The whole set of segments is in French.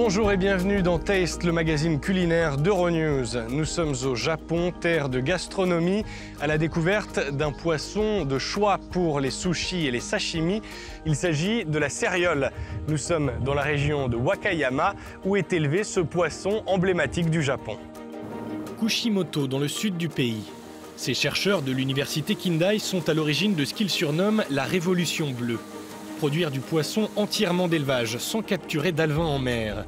Bonjour et bienvenue dans Taste, le magazine culinaire d'Euronews. Nous sommes au Japon, terre de gastronomie, à la découverte d'un poisson de choix pour les sushis et les sashimi. Il s'agit de la céréole. Nous sommes dans la région de Wakayama, où est élevé ce poisson emblématique du Japon. Kushimoto, dans le sud du pays. Ces chercheurs de l'université Kindai sont à l'origine de ce qu'ils surnomment la révolution bleue. Produire du poisson entièrement d'élevage, sans capturer d'alevin en mer.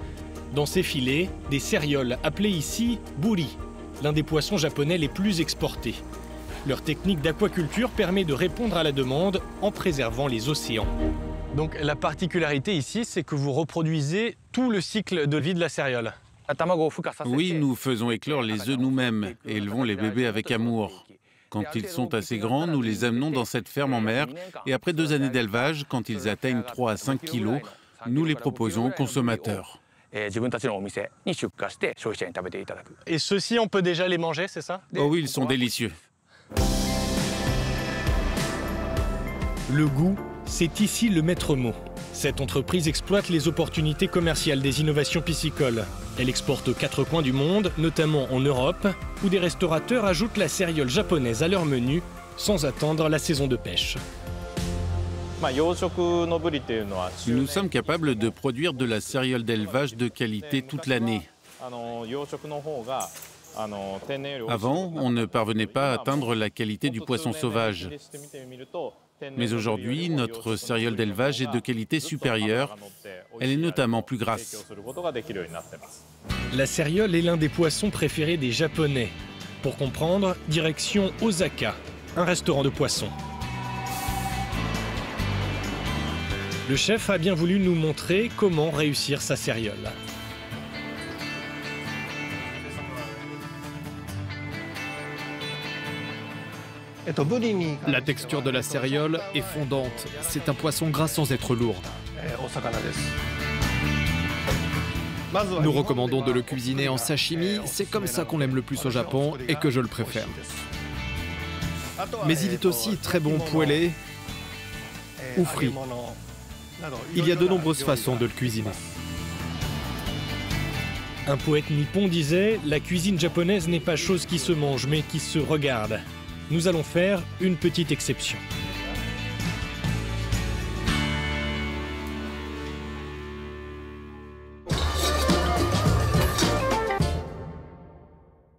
Dans ces filets, des cérioles, appelées ici buri, l'un des poissons japonais les plus exportés. Leur technique d'aquaculture permet de répondre à la demande en préservant les océans. Donc la particularité ici, c'est que vous reproduisez tout le cycle de vie de la céréole. Oui, nous faisons éclore les œufs nous-mêmes et élevons les bébés avec amour. Quand ils sont assez grands, nous les amenons dans cette ferme en mer et après 2 années d'élevage, quand ils atteignent 3 à 5 kilos, nous les proposons aux consommateurs. Et ceux-ci, on peut déjà les manger, c'est ça? Oh oui, ils sont délicieux. Le goût, c'est ici le maître mot. Cette entreprise exploite les opportunités commerciales des innovations piscicoles. Elle exporte aux 4 coins du monde, notamment en Europe, où des restaurateurs ajoutent la céréole japonaise à leur menu, sans attendre la saison de pêche. Nous sommes capables de produire de la céréole d'élevage de qualité toute l'année. Avant, on ne parvenait pas à atteindre la qualité du poisson sauvage. Mais aujourd'hui, notre céréole d'élevage est de qualité supérieure. Elle est notamment plus grasse. La céréole est l'un des poissons préférés des Japonais. Pour comprendre, direction Osaka, un restaurant de poissons. Le chef a bien voulu nous montrer comment réussir sa céréole. La texture de la céréole est fondante. C'est un poisson gras sans être lourd. Nous recommandons de le cuisiner en sashimi. C'est comme ça qu'on l'aime le plus au Japon et que je le préfère. Mais il est aussi très bon poêlé ou frit. Il y a de nombreuses façons de le cuisiner. Un poète nippon disait « La cuisine japonaise n'est pas chose qui se mange, mais qui se regarde ». Nous allons faire une petite exception.